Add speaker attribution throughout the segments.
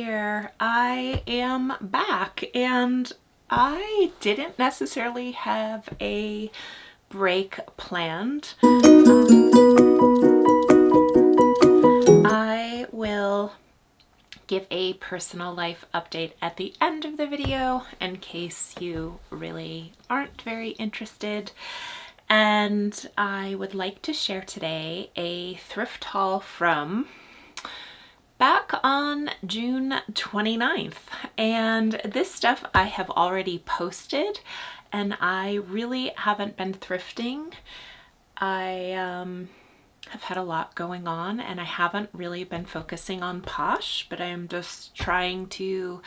Speaker 1: here. I am back and I didn't necessarily have a break planned. I will give a personal life update at the end of the video in case you really aren't very interested. And I would like to share today a thrift haul from back on June 29th. And this stuff I have already posted and I really haven't been thrifting. I have had a lot going on and I haven't really been focusing on Posh, but I'm just trying to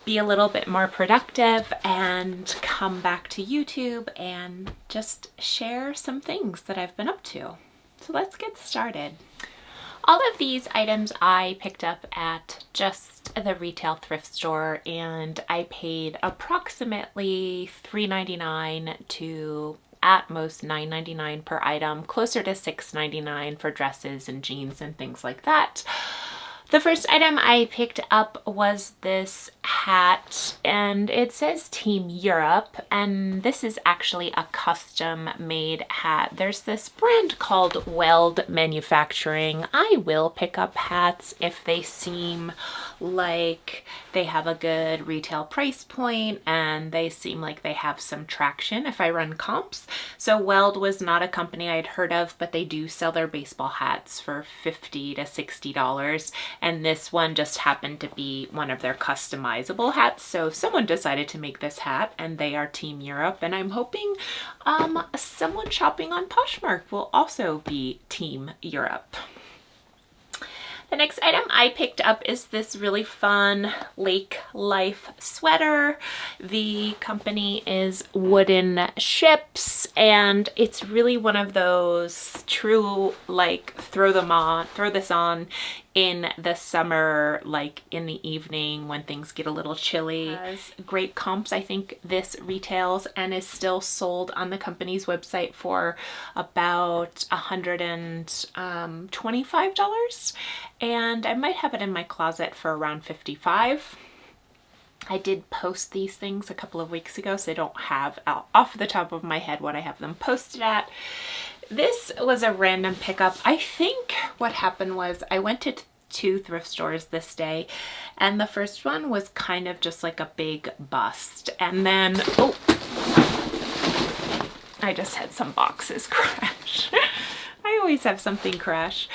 Speaker 1: be a little bit more productive and come back to YouTube and just share some things that I've been up to. So let's get started. All of these items I picked up at just the retail thrift store, and I paid approximately $3.99 to at most $9.99 per item, closer to $6.99 for dresses and jeans and things like that. The first item I picked up was this hat, and it says Team Europe, and this is actually a custom made hat. There's this brand called Weld Manufacturing. I will pick up hats if they seem like they have a good retail price point and they seem like they have some traction if I run comps. So Weld was not a company I'd heard of, but they do sell their baseball hats for $50 to $60. And this one just happened to be one of their customizable hats. So someone decided to make this hat and they are Team Europe. And I'm hoping someone shopping on Poshmark will also be Team Europe. The next item I picked up is this really fun Lake Life sweater. The company is Wooden Ships, and it's really one of those true, like, throw this on in the summer, like in the evening when things get a little chilly. Great comps. I think this retails and is still sold on the company's website for about $125, and I might have it in my closet for around $55. I did post these things a couple of weeks ago, so I don't have off the top of my head what I have them posted at. This was a random pickup. I think what happened was I went to two thrift stores this day, and the first one was kind of just like a big bust. And then, oh, I just had some boxes crash. I always have something crash.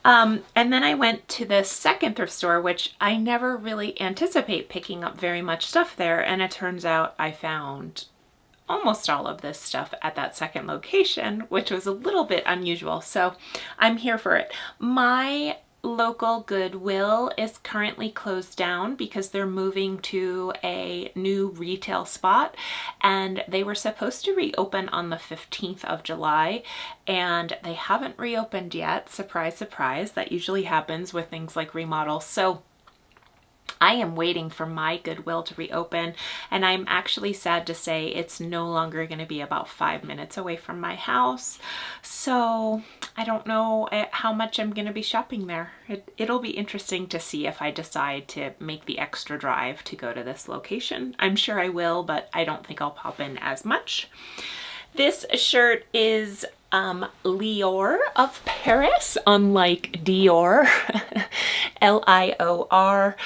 Speaker 1: And then I went to the second thrift store, which I never really anticipate picking up very much stuff there. And it turns out I found almost all of this stuff at that second location, which was a little bit unusual. So I'm here for it. My local Goodwill is currently closed down because they're moving to a new retail spot, and they were supposed to reopen on the 15th of July and they haven't reopened yet. Surprise, surprise. That usually happens with things like remodels. So I am waiting for my Goodwill to reopen, and I'm actually sad to say it's no longer going to be about 5 minutes away from my house. So I don't know how much I'm going to be shopping there. It'll be interesting to see if I decide to make the extra drive to go to this location. I'm sure I will, but I don't think I'll pop in as much. This shirt is Lior of Paris, unlike Dior, L-I-O-R.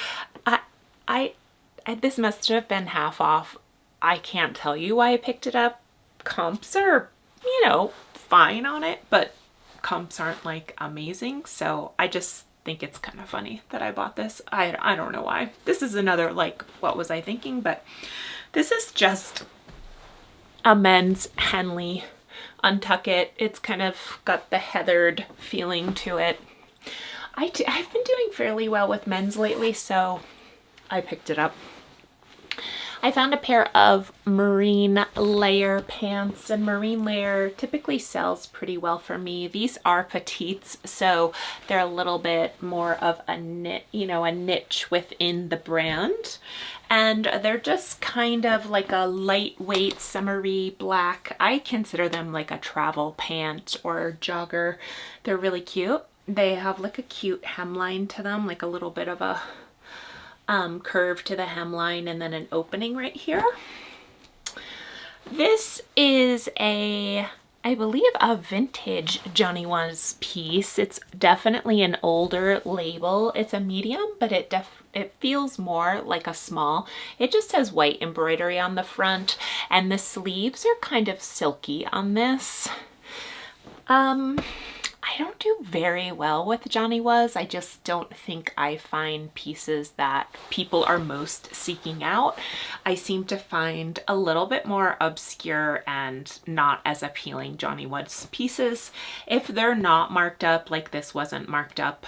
Speaker 1: This must have been half off. I can't tell you why I picked it up. Comps are, you know, fine on it, but comps aren't like amazing. So I just think it's kind of funny that I bought this. I don't know why. This is another, like, what was I thinking? But this is just a men's Henley Untuck It. It's kind of got the heathered feeling to it. I've been doing fairly well with men's lately, so I picked it up. I found a pair of Marine Layer pants, and Marine Layer typically sells pretty well for me. These are petites, so they're a little bit more of a niche within the brand. And they're just kind of like a lightweight summery black. I consider them like a travel pant or jogger. They're really cute. They have like a cute hemline to them, like a little bit of a curve to the hemline and then an opening right here. This is I believe a vintage Johnny Was piece. It's definitely an older label. It's a medium, but it feels more like a small. It just has white embroidery on the front, and the sleeves are kind of silky on this. I don't do very well with Johnny Was. I just don't think I find pieces that people are most seeking out. I seem to find a little bit more obscure and not as appealing Johnny Was pieces. If they're not marked up, like this wasn't marked up,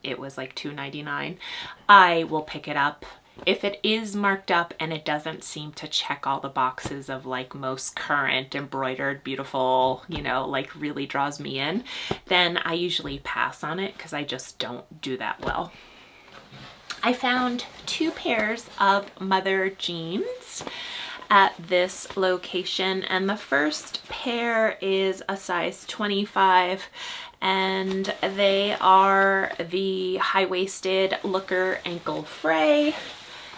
Speaker 1: it was like $2.99, I will pick it up. If it is marked up and it doesn't seem to check all the boxes of like most current, embroidered, beautiful, you know, like really draws me in, then I usually pass on it because I just don't do that well. I found 2 pairs of mother jeans at this location, and the first pair is a size 25, and they are the high-waisted Looker ankle fray.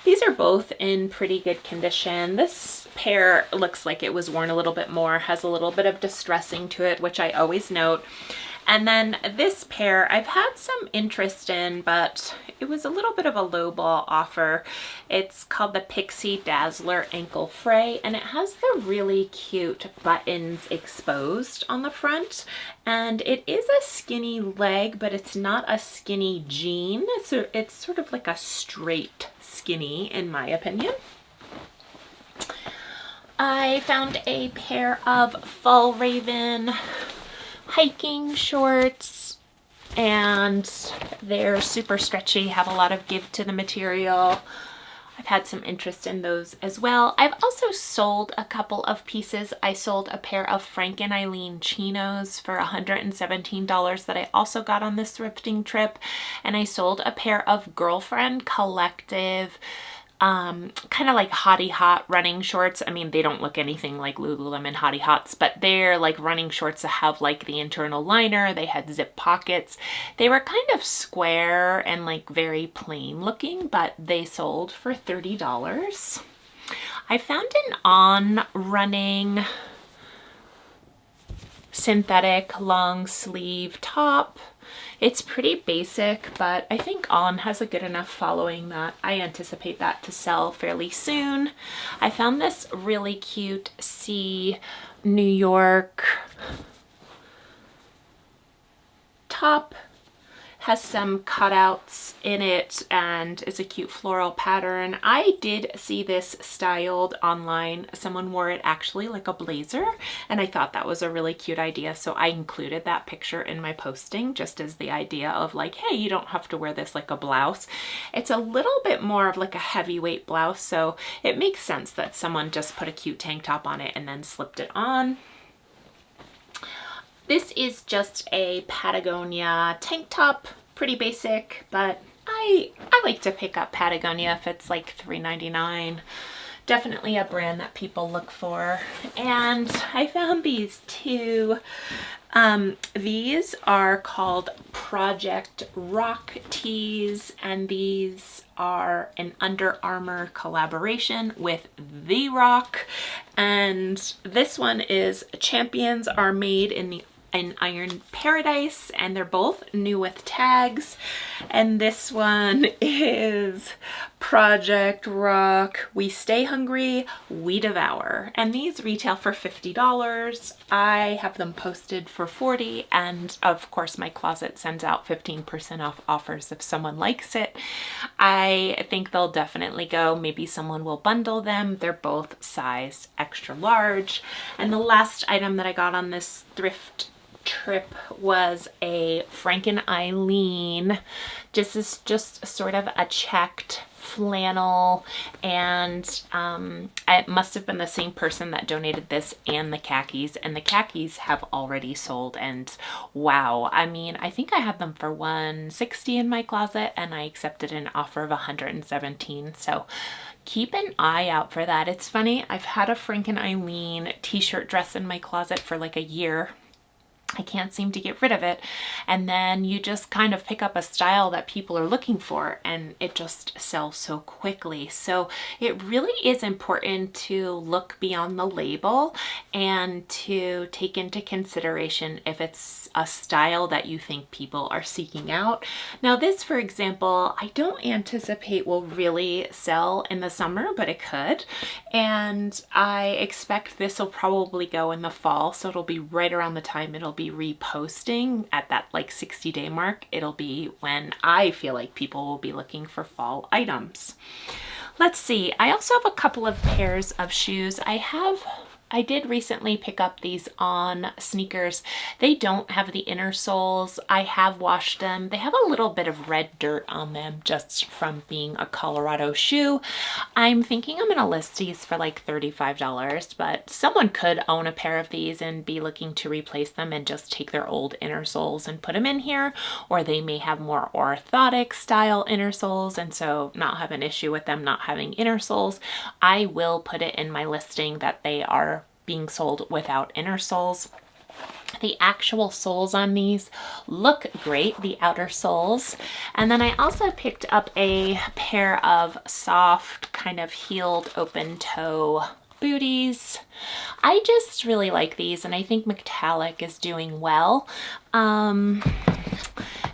Speaker 1: These are both in pretty good condition. This pair looks like it was worn a little bit more, has a little bit of distressing to it, which I always note. And then this pair I've had some interest in, but it was a little bit of a lowball offer. It's called the Pixie Dazzler Ankle Fray, and it has the really cute buttons exposed on the front. And it is a skinny leg, but it's not a skinny jean. It's sort of like a straight skinny, in my opinion. I found a pair of Fall Raven hiking shorts, and they're super stretchy, have a lot of give to the material. I've had some interest in those as well. I've also sold a couple of pieces. I sold a pair of Frank and Eileen chinos for $117 that I also got on this thrifting trip. And I sold a pair of Girlfriend Collective kind of like Hottie Hot running shorts. I mean, they don't look anything like Lululemon Hottie Hots, but they're like running shorts that have like the internal liner. They had zip pockets. They were kind of square and like very plain looking, but they sold for $30. I found an On running synthetic long sleeve top. It's pretty basic, but I think On has a good enough following that I anticipate that to sell fairly soon. I found this really cute New York top. Has some cutouts in it and is a cute floral pattern. I did see this styled online. Someone wore it actually like a blazer, and I thought that was a really cute idea, so I included that picture in my posting just as the idea of like, hey, you don't have to wear this like a blouse. It's a little bit more of like a heavyweight blouse, so it makes sense that someone just put a cute tank top on it and then slipped it on. This is just a Patagonia tank top, pretty basic, but I like to pick up Patagonia if it's like $3.99. Definitely a brand that people look for. And I found these 2. These are called Project Rock tees, and these are an Under Armour collaboration with The Rock. And this one is Champions Are Made in Iron Paradise, and they're both new with tags. And this one is Project Rock We Stay Hungry, We Devour, and these retail for $50. I have them posted for $40, and of course my closet sends out 15% off offers if someone likes it. I think they'll definitely go. Maybe someone will bundle them. They're both sized extra large. And the last item that I got on this thrift trip was a Frank and Eileen. This is just sort of a checked flannel, and it must have been the same person that donated this and the khakis, and the khakis have already sold. And wow, I mean, I think I had them for $160 in my closet, and I accepted an offer of $117. So keep an eye out for that. It's funny, I've had a Frank and Eileen t-shirt dress in my closet for like a year, I can't seem to get rid of it. And then you just kind of pick up a style that people are looking for and it just sells so quickly. So it really is important to look beyond the label and to take into consideration if it's a style that you think people are seeking out. Now this, for example, I don't anticipate will really sell in the summer, but it could. And I expect this will probably go in the fall. So it'll be right around the time it'll be reposting at that like 60-day mark. It'll be when I feel like people will be looking for fall items. Let's see. I also have a couple of pairs of shoes. I did recently pick up these On sneakers. They don't have the inner soles. I have washed them. They have a little bit of red dirt on them just from being a Colorado shoe. I'm thinking I'm gonna list these for like $35, but someone could own a pair of these and be looking to replace them and just take their old inner soles and put them in here, or they may have more orthotic style inner soles and so not have an issue with them not having inner soles. I will put it in my listing that they are being sold without inner soles. The actual soles on these look great, the outer soles. And then I also picked up a pair of soft kind of heeled open toe booties. I just really like these and I think metallic is doing well.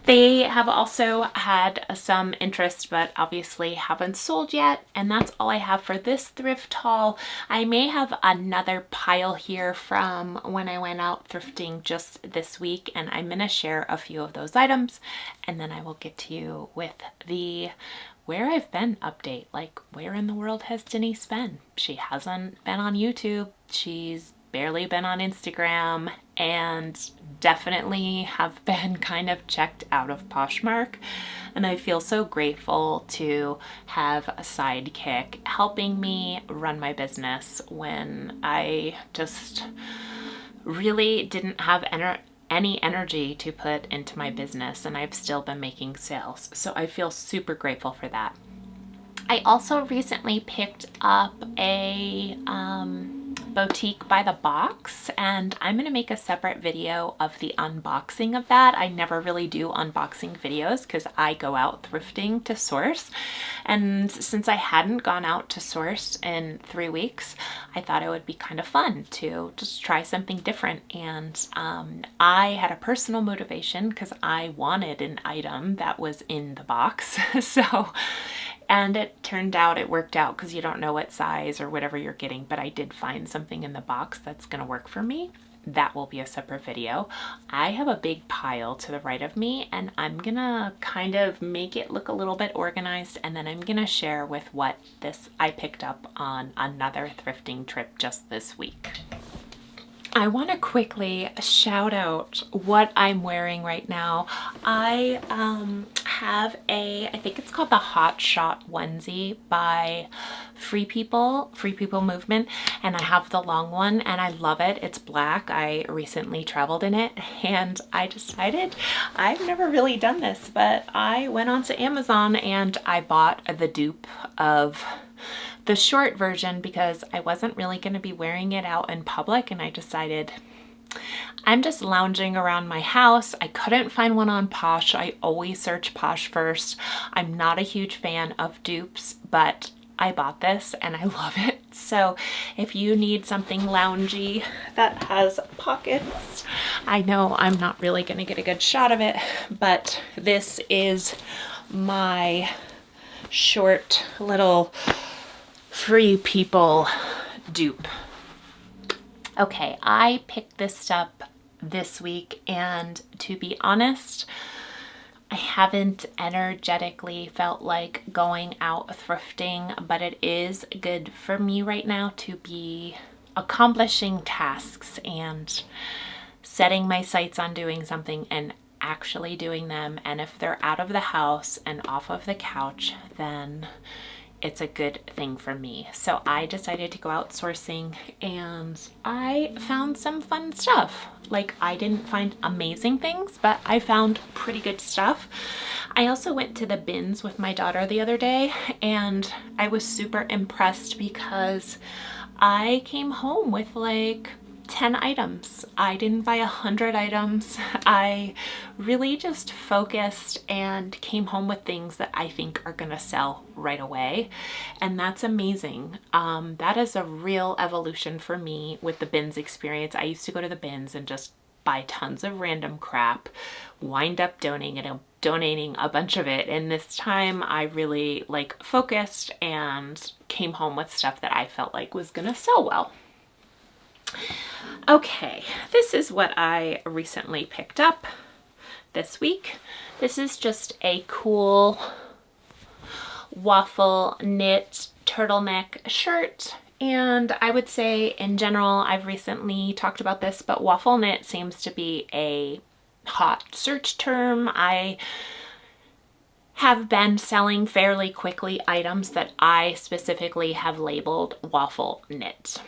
Speaker 1: They have also had some interest, but obviously haven't sold yet. And that's all I have for this thrift haul. I may have another pile here from when I went out thrifting just this week, and I'm gonna share a few of those items. And then I will get to you with the where I've been update. Like, where in the world has Denise been? She hasn't been on YouTube. She's barely been on Instagram, and definitely have been kind of checked out of Poshmark. And I feel so grateful to have a sidekick helping me run my business when I just really didn't have any energy to put into my business, and I've still been making sales. So I feel super grateful for that. I also recently picked up a boutique by the box, and I'm going to make a separate video of the unboxing of that. I never really do unboxing videos because I go out thrifting to source, and since I hadn't gone out to source in 3 weeks, I thought it would be kind of fun to just try something different. And I had a personal motivation because I wanted an item that was in the box. And it turned out it worked out because you don't know what size or whatever you're getting, but I did find something in the box that's gonna work for me. That will be a separate video. I have a big pile to the right of me, and I'm gonna kind of make it look a little bit organized, and then I'm gonna share with what I picked up on another thrifting trip just this week. I want to quickly shout out what I'm wearing right now. I have I think it's called the Hot Shot onesie by Free People Movement, and I have the long one and I love it. It's black. I recently traveled in it, and I decided I've never really done this, but I went onto Amazon and I bought the dupe of the short version because I wasn't really going to be wearing it out in public, and I decided I'm just lounging around my house. I couldn't find one on Posh. I always search Posh first. I'm not a huge fan of dupes, but I bought this and I love it. So if you need something loungy that has pockets, I know I'm not really going to get a good shot of it, but this is my short little Free People dupe. Okay, I picked this up this week, and to be honest, I haven't energetically felt like going out thrifting, but it is good for me right now to be accomplishing tasks and setting my sights on doing something and actually doing them. And if they're out of the house and off of the couch, then it's a good thing for me. So I decided to go out sourcing, and I found some fun stuff. Like, I didn't find amazing things, but I found pretty good stuff. I also went to the bins with my daughter the other day, and I was super impressed because I came home with like 10 items. I didn't buy 100 items. I really just focused and came home with things that I think are gonna sell right away. And that's amazing. That is a real evolution for me with the bins experience. I used to go to the bins and just buy tons of random crap, wind up donating a bunch of it. And this time I really like focused and came home with stuff that I felt like was gonna sell well. Okay, this is what I recently picked up this week. This is just a cool waffle knit turtleneck shirt. And I would say in general, I've recently talked about this, but waffle knit seems to be a hot search term. I have been selling fairly quickly items that I specifically have labeled waffle knit.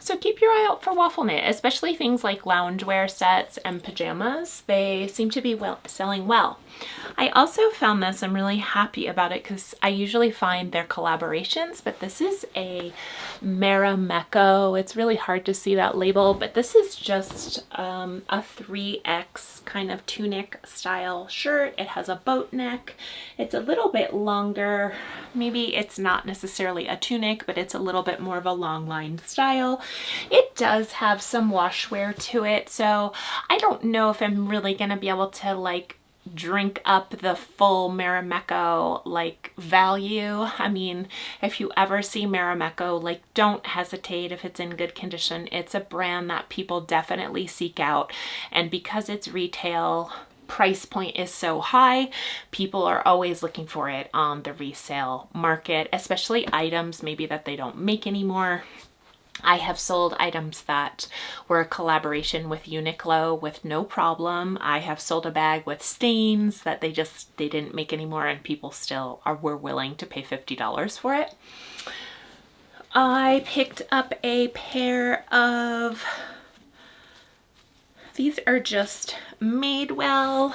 Speaker 1: So keep your eye out for waffle knit, especially things like loungewear sets and pajamas. They seem to be selling well. I also found this, I'm really happy about it because I usually find their collaborations, but this is a Marimekko. It's really hard to see that label, but this is just a 3X kind of tunic style shirt. It has a boat neck. It's a little bit longer. Maybe it's not necessarily a tunic, but it's a little bit more of a long line style. It does have some wash wear to it, so I don't know if I'm really going to be able to like drink up the full Marimekko like value. I mean, if you ever see Marimekko, like don't hesitate if it's in good condition. It's a brand that people definitely seek out, and because its retail price point is so high, people are always looking for it on the resale market, especially items maybe that they don't make anymore. I have sold items that were a collaboration with Uniqlo with no problem. I have sold a bag with stains that they didn't make anymore, and people still were willing to pay $50 for it. I picked up a pair of, these are just Madewell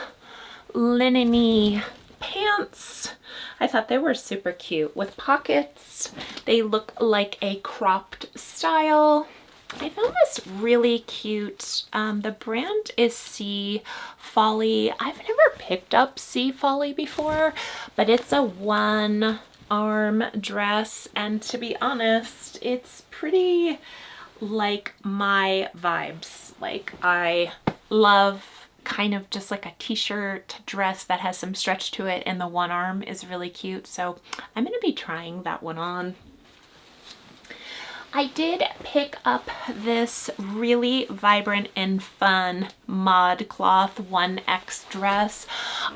Speaker 1: linen-y pants. I thought they were super cute with pockets. They look like a cropped style. I found this really cute. The brand is Sea Folly. I've never picked up Sea Folly before, but it's a one arm dress, and to be honest, it's pretty like my vibes. Like I love kind of just like a t-shirt dress that has some stretch to it, and the one arm is really cute. So I'm going to be trying that one on. I did pick up this really vibrant and fun ModCloth 1X dress.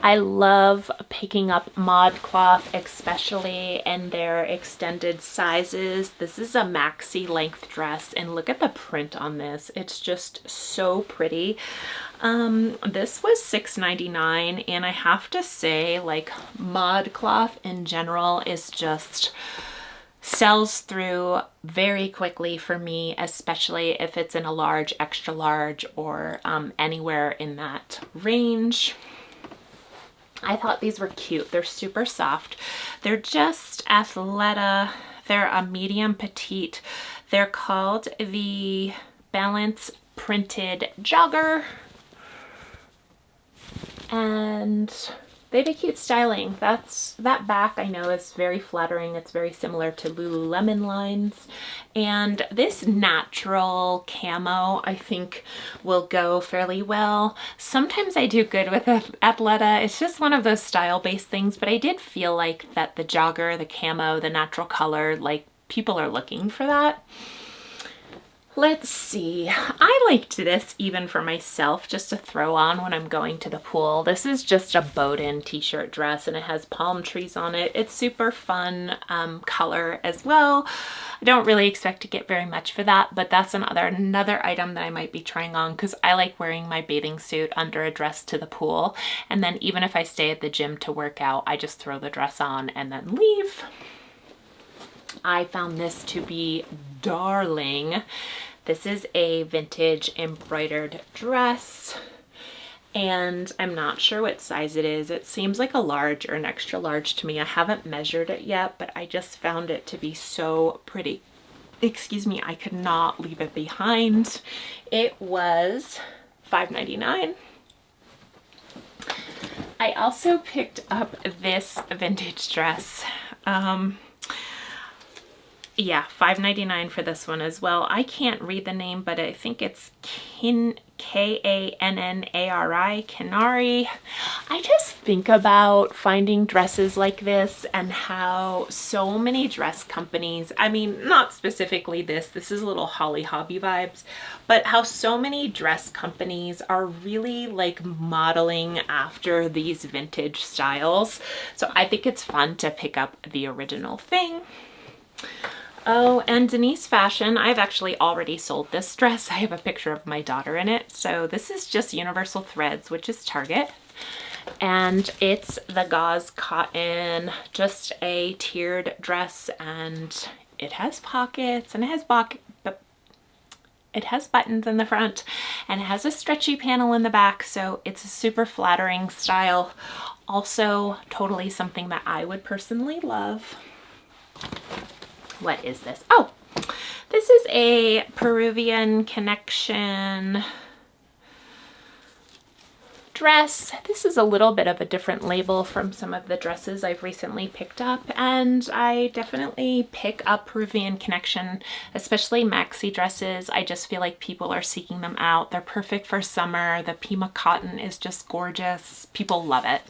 Speaker 1: I love picking up ModCloth, especially in their extended sizes. This is a maxi length dress, and look at the print on this. It's just so pretty. This was $6.99, and I have to say, like, ModCloth in general is just sells through very quickly for me, especially if it's in a large, extra large, or anywhere in that range. I thought these were cute. They're super soft. They're just Athleta. They're a medium petite. They're called the Balance Printed Jogger, and they have a cute styling. That back I know is very flattering. It's very similar to Lululemon lines. And this natural camo I think will go fairly well. Sometimes I do good with Athleta. It's just one of those style-based things, but I did feel like that the jogger, the camo, the natural color, like people are looking for that. Let's see, I liked this even for myself just to throw on when I'm going to the pool. This is just a Bowden t-shirt dress, and it has palm trees on it. It's super fun color as well. I don't really expect to get very much for that, but that's another item that I might be trying on because I like wearing my bathing suit under a dress to the pool. And then even if I stay at the gym to work out, I just throw the dress on and then leave. I found this to be darling. This is a vintage embroidered dress, and I'm not sure what size it is. It seems like a large or an extra large to me. I haven't measured it yet, but I just found it to be so pretty. excuse me, I could not leave it behind. It was $5.99. I also picked up this vintage dress. Yeah, $5.99 for this one as well. I can't read the name, but I think it's K-A-N-N-A-R-I, Canary. I just think about finding dresses like this and how so many dress companies, I mean, not specifically this is a little Holly Hobby vibes, but how so many dress companies are really like modeling after these vintage styles. So I think it's fun to pick up the original thing. Oh, and Denise Fashion, I've actually already sold this dress. I have a picture of my daughter in it. So this is just Universal Threads, which is Target. And it's the gauze cotton, just a tiered dress, and it has pockets and it has buttons in the front, and it has a stretchy panel in the back. So it's a super flattering style. Also totally something that I would personally love. What is this? Oh, this is a Peruvian Connection dress. This is a little bit of a different label from some of the dresses I've recently picked up, and I definitely pick up Peruvian Connection, especially maxi dresses. I just feel like people are seeking them out. They're perfect for summer. The Pima cotton is just gorgeous. People love it.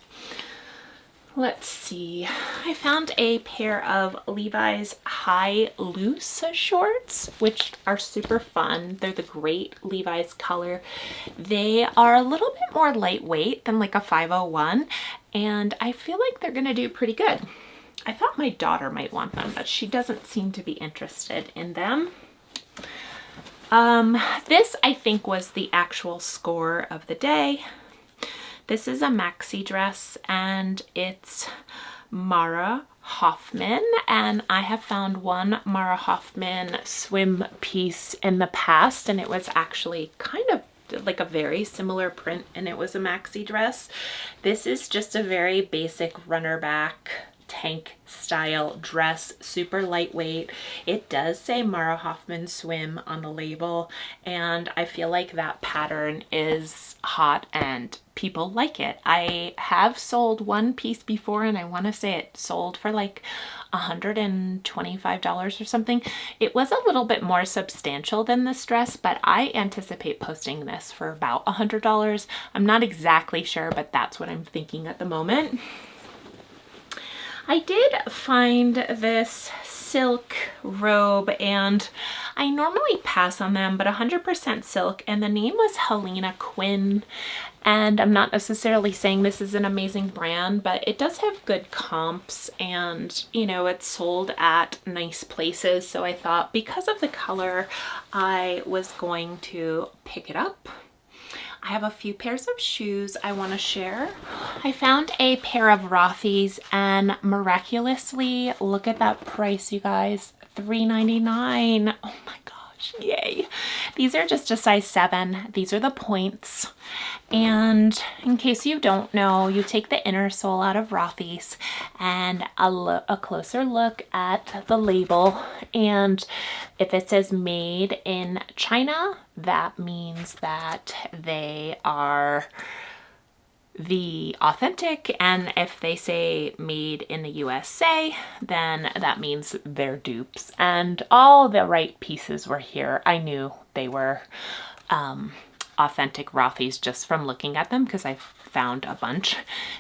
Speaker 1: Let's see, I found a pair of Levi's high loose shorts, which are super fun. They're the great Levi's color. They are a little bit more lightweight than like a 501, and I feel like they're gonna do pretty good. I thought my daughter might want them, but she doesn't seem to be interested in them. This I think was the actual score of the day. This is a maxi dress, and it's Mara Hoffman, and I have found one Mara Hoffman swim piece in the past, and it was actually kind of like a very similar print, and it was a maxi dress. This is just a very basic runner back tank style dress, super lightweight. It does say Mara Hoffman Swim on the label, and I feel like that pattern is hot and people like it. I have sold one piece before, and I want to say it sold for like $125 or something. It was a little bit more substantial than this dress, but I anticipate posting this for about $100. I'm not exactly sure, but that's what I'm thinking at the moment. I did find this silk robe, and I normally pass on them, but 100% silk, and the name was Helena Quinn. And I'm not necessarily saying this is an amazing brand, but it does have good comps, and you know, it's sold at nice places. So I thought because of the color, I was going to pick it up. I have a few pairs of shoes I want to share. I found a pair of Rothy's, and miraculously, look at that price, you guys, $3.99. Oh my gosh, yay. These are just a size 7. These are the points. And in case you don't know, you take the inner sole out of Rothy's and a closer look at the label, and if it says made in China, that means that they are the authentic, and if they say made in the USA, then that means they're dupes. And all the right pieces were here. I knew they were authentic Rothy's just from looking at them, because I've found a bunch.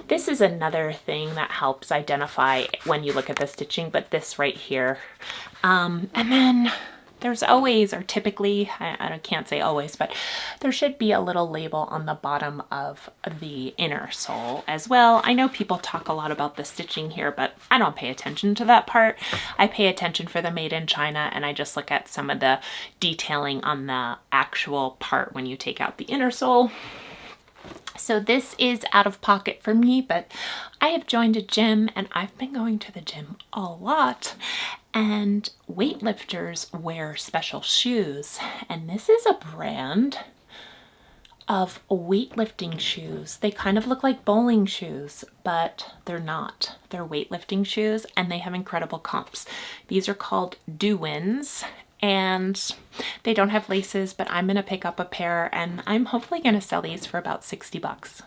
Speaker 1: This is another thing that helps identify when you look at the stitching, but this right here. And then there's always, or typically, I can't say always, but there should be a little label on the bottom of the inner sole as well. I know people talk a lot about the stitching here, but I don't pay attention to that part. I pay attention for the made in China, and I just look at some of the detailing on the actual part when you take out the inner sole. So this is out of pocket for me, but I have joined a gym, and I've been going to the gym a lot, and weightlifters wear special shoes, and this is a brand of weightlifting shoes. They kind of look like bowling shoes, but they're not. They're weightlifting shoes, and they have incredible comps. These are called Dewins, and they don't have laces, but I'm gonna pick up a pair and I'm hopefully gonna sell these for about 60 bucks.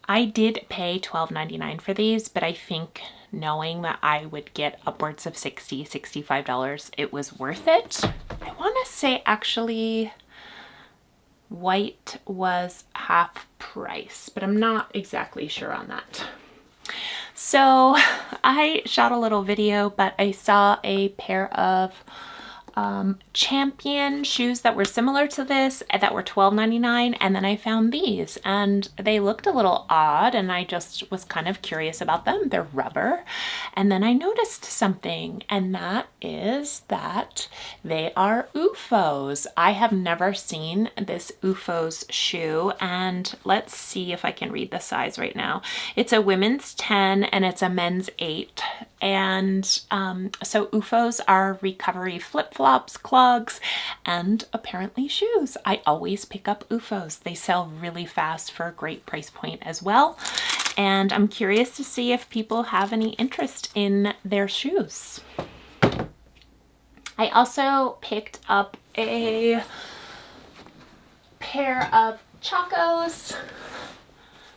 Speaker 1: I did pay $12.99 for these, but I think knowing that I would get upwards of $60, $65, it was worth it. I want to say actually white was half price, but I'm not exactly sure on that. So I shot a little video, but I saw a pair of Champion shoes that were similar to this that were $12.99, and then I found these and they looked a little odd and I just was kind of curious about them. They're rubber, and then I noticed something, and that is that they are UFOs. I have never seen this UFOs shoe, and let's see if I can read the size right now. It's a women's 10 and it's a men's 8. And so UFOs are recovery flip-flops, clogs, and apparently shoes. I always pick up UFOs. They sell really fast for a great price point as well. And I'm curious to see if people have any interest in their shoes. I also picked up a pair of Chacos.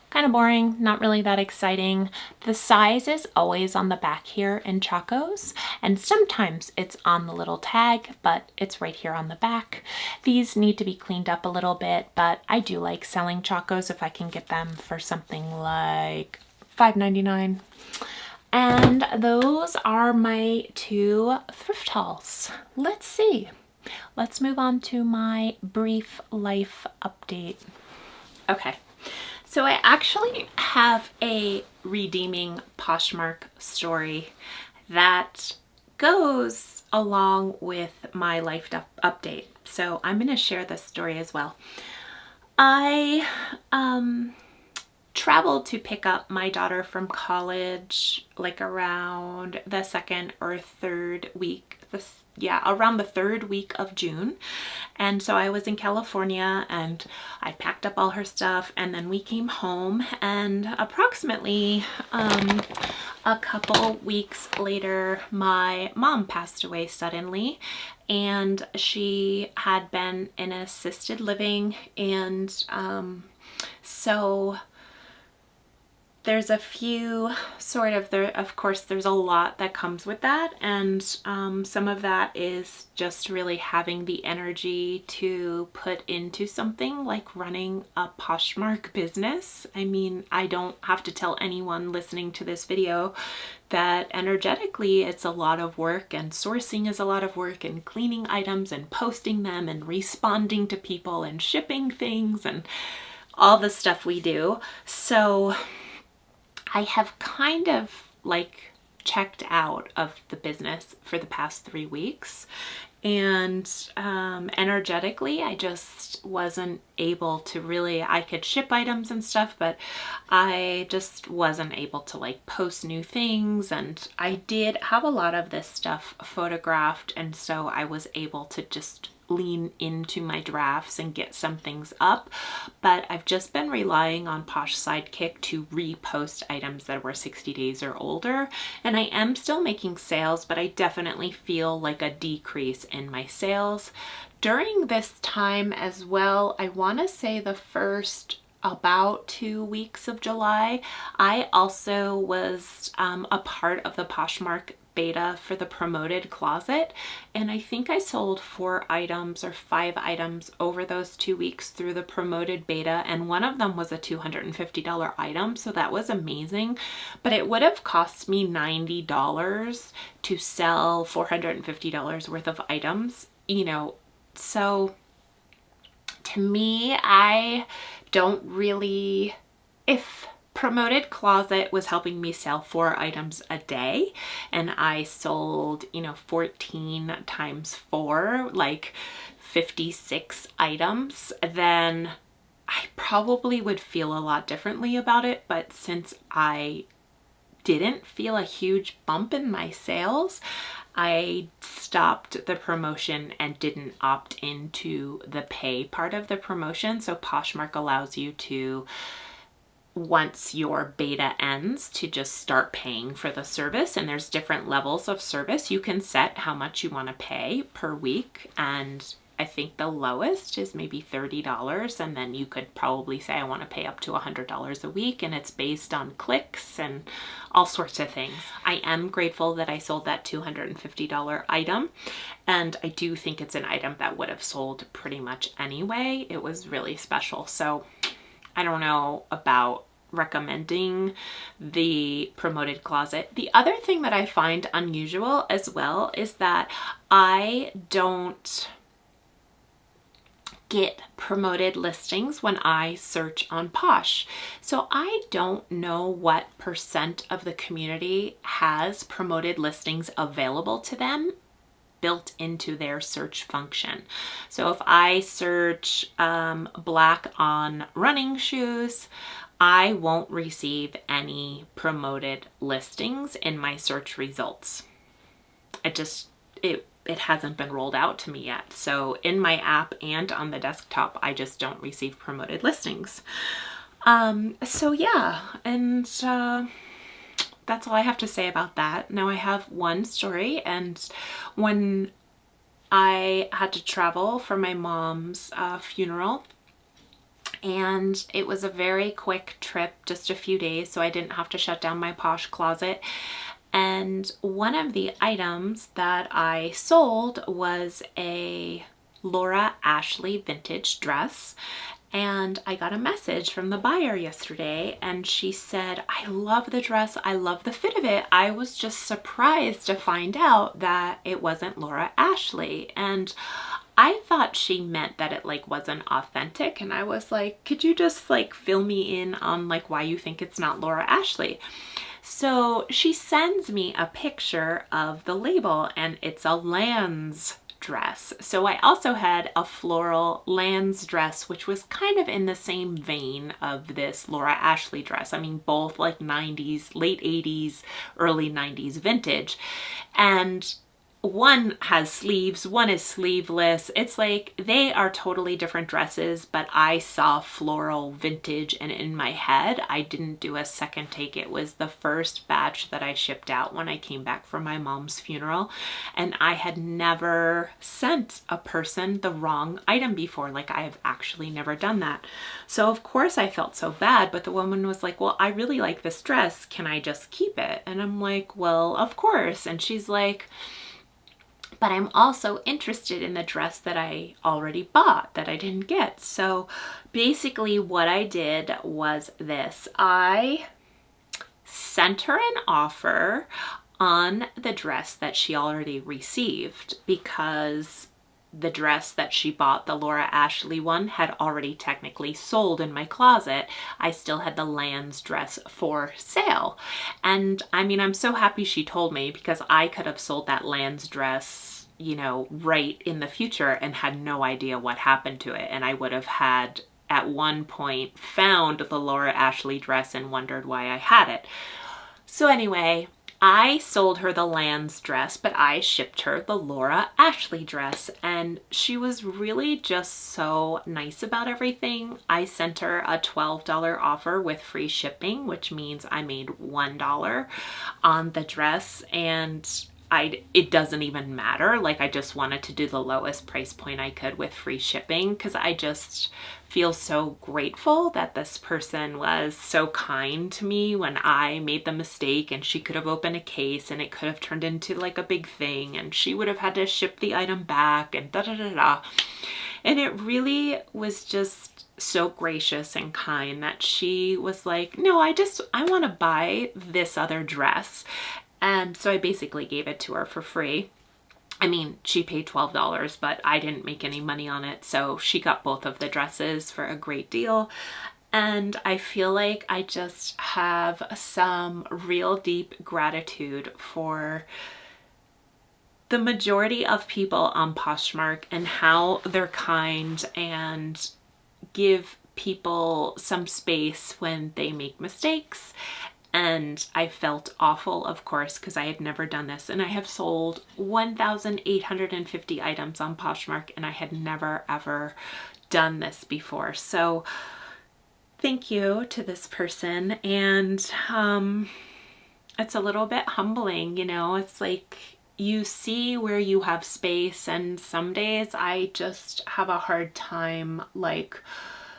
Speaker 1: Kind of boring, not really that exciting. The size is always on the back here in Chacos, and sometimes it's on the little tag, but it's right here on the back. These need to be cleaned up a little bit, but I do like selling Chacos if I can get them for something like $5.99. And those are my 2 thrift hauls. Let's see. Let's move on to my brief life update. Okay. So I actually have a redeeming Poshmark story that goes along with my life update. So I'm going to share this story as well. I traveled to pick up my daughter from college like around the 2nd or 3rd week, around the 3rd week of June. And so I was in California and I packed up all her stuff, and then we came home, and approximately a couple weeks later my mom passed away suddenly, and she had been in assisted living, and so there's a few sort of, of course there's a lot that comes with that, and some of that is just really having the energy to put into something like running a Poshmark business. I mean, I don't have to tell anyone listening to this video that energetically it's a lot of work, and sourcing is a lot of work, and cleaning items and posting them and responding to people and shipping things and all the stuff we do. So I have kind of like checked out of the business for the past 3 weeks, and energetically I just wasn't able to really, I could ship items and stuff, but I just wasn't able to like post new things, and I did have a lot of this stuff photographed, and so I was able to just lean into my drafts and get some things up. But I've just been relying on Posh Sidekick to repost items that were 60 days or older, and I am still making sales, but I definitely feel like a decrease in my sales during this time as well. I want to say the first about 2 weeks of July, I also was a part of the Poshmark beta for the promoted closet, and I think I sold 4 items or 5 items over those 2 weeks through the promoted beta, and one of them was a $250 item, so that was amazing. But it would have cost me $90 to sell $450 worth of items, you know. So to me, I don't really, if promoted closet was helping me sell 4 items a day and I sold, 14 times 4, like 56 items, then I probably would feel a lot differently about it. But since I didn't feel a huge bump in my sales, I stopped the promotion and didn't opt into the pay part of the promotion. So Poshmark allows you to once your beta ends to just start paying for the service. And there's different levels of service. You can set how much you want to pay per week, and I think the lowest is maybe $30, and then you could probably say I want to pay up to $100 a week, and it's based on clicks and all sorts of things. I am grateful that I sold that $250 item, and I do think it's an item that would have sold pretty much anyway. It was really special. So I don't know about recommending the promoted closet. The other thing that I find unusual as well is that I don't get promoted listings when I search on Posh. So I don't know what percent of the community has promoted listings available to them built into their search function. So if I search black on running shoes, I won't receive any promoted listings in my search results. It hasn't been rolled out to me yet. So in my app and on the desktop, I just don't receive promoted listings. So yeah, and that's all I have to say about that. Now I have one story, and when I had to travel for my mom's funeral, and it was a very quick trip, just a few days, so I didn't have to shut down my Posh closet. And one of the items that I sold was a Laura Ashley vintage dress. And I got a message from the buyer yesterday, and she said, I love the dress. I love the fit of it. I was just surprised to find out that it wasn't Laura Ashley. And I thought she meant that it like wasn't authentic. And I was like, could you just like fill me in on like why you think it's not Laura Ashley? So she sends me a picture of the label, and it's a Lands dress. So I also had a floral Lands dress, which was kind of in the same vein of this Laura Ashley dress. I mean, both like 90s, late 80s, early 90s vintage. And one has sleeves, one is sleeveless. It's like they are totally different dresses, but I saw floral vintage, and in my head, I didn't do a second take. It was the first batch that I shipped out when I came back from my mom's funeral, and I had never sent a person the wrong item before. Like, I have actually never done that. So of course I felt so bad, but the woman was like, well, I really like this dress. Can I just keep it? And I'm like, well, of course. And she's like, but I'm also interested in the dress that I already bought that I didn't get. So basically what I did was this. I sent her an offer on the dress that she already received, because the dress that she bought, the Laura Ashley one, had already technically sold in my closet. I still had the Lands dress for sale. And I mean, I'm so happy she told me, because I could have sold that Lands dress, you know, right in the future and had no idea what happened to it. And I would have had at one point found the Laura Ashley dress and wondered why I had it. So anyway, I sold her the Lands dress, but I shipped her the Laura Ashley dress, and she was really just so nice about everything. I sent her a $12 offer with free shipping, which means I made $1 on the dress, and it doesn't even matter. Like, I just wanted to do the lowest price point I could with free shipping, because I just feel so grateful that this person was so kind to me when I made the mistake, and she could have opened a case and it could have turned into like a big thing, and she would have had to ship the item back and da da da da. And it really was just so gracious and kind that she was like, no, I want to buy this other dress. And so I basically gave it to her for free. I mean, she paid $12, but I didn't make any money on it. So she got both of the dresses for a great deal. And I feel like I just have some real deep gratitude for the majority of people on Poshmark and how they're kind and give people some space when they make mistakes. And I felt awful, of course, because I had never done this. And I have sold 1,850 items on Poshmark, and I had never, ever done this before. So thank you to this person, and it's a little bit humbling, you know. It's like you see where you have space, and some days I just have a hard time like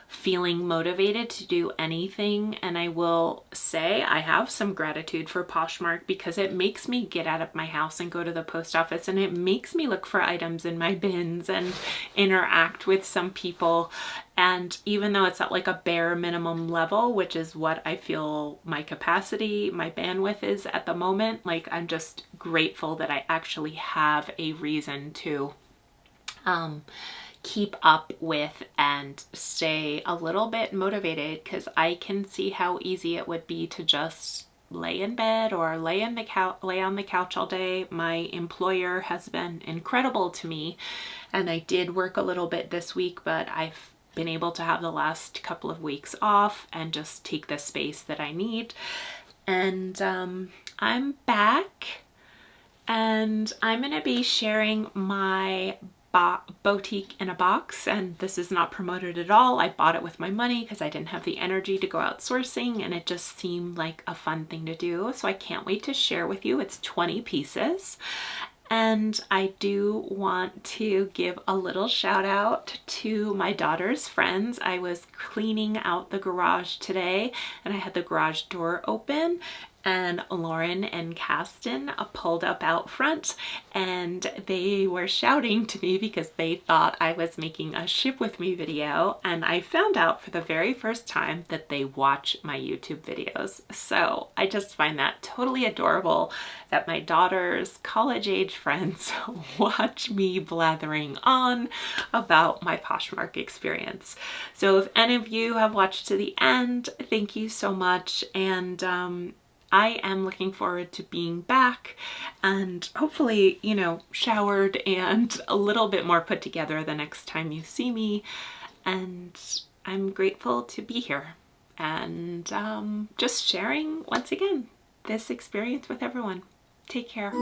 Speaker 1: feeling motivated to do anything. And I will say I have some gratitude for Poshmark because it makes me get out of my house and go to the post office, and it makes me look for items in my bins and interact with some people. And even though it's at like a bare minimum level, which is what I feel my capacity, my bandwidth is at the moment, like I'm just grateful that I actually have a reason to keep up with and stay a little bit motivated, because I can see how easy it would be to just lay in bed or lay on the couch all day. My employer has been incredible to me, and I did work a little bit this week, but I've been able to have the last couple of weeks off and just take the space that I need. And I'm back, and I'm gonna be sharing my boutique in a box, and this is not promoted at all. I bought it with my money because I didn't have the energy to go out sourcing, and it just seemed like a fun thing to do. So I can't wait to share with you. It's 20 pieces. And I do want to give a little shout out to my daughter's friends. I was cleaning out the garage today, and I had the garage door open, and Lauren and Caston pulled up out front, and they were shouting to me because they thought I was making a ship with me video. And I found out for the very first time that they watch my YouTube videos. So I just find that totally adorable that my daughter's college age friends watch me blathering on about my Poshmark experience. So if any of you have watched to the end, thank you so much. And I am looking forward to being back and hopefully, you know, showered and a little bit more put together the next time you see me. And I'm grateful to be here and just sharing once again this experience with everyone. Take care.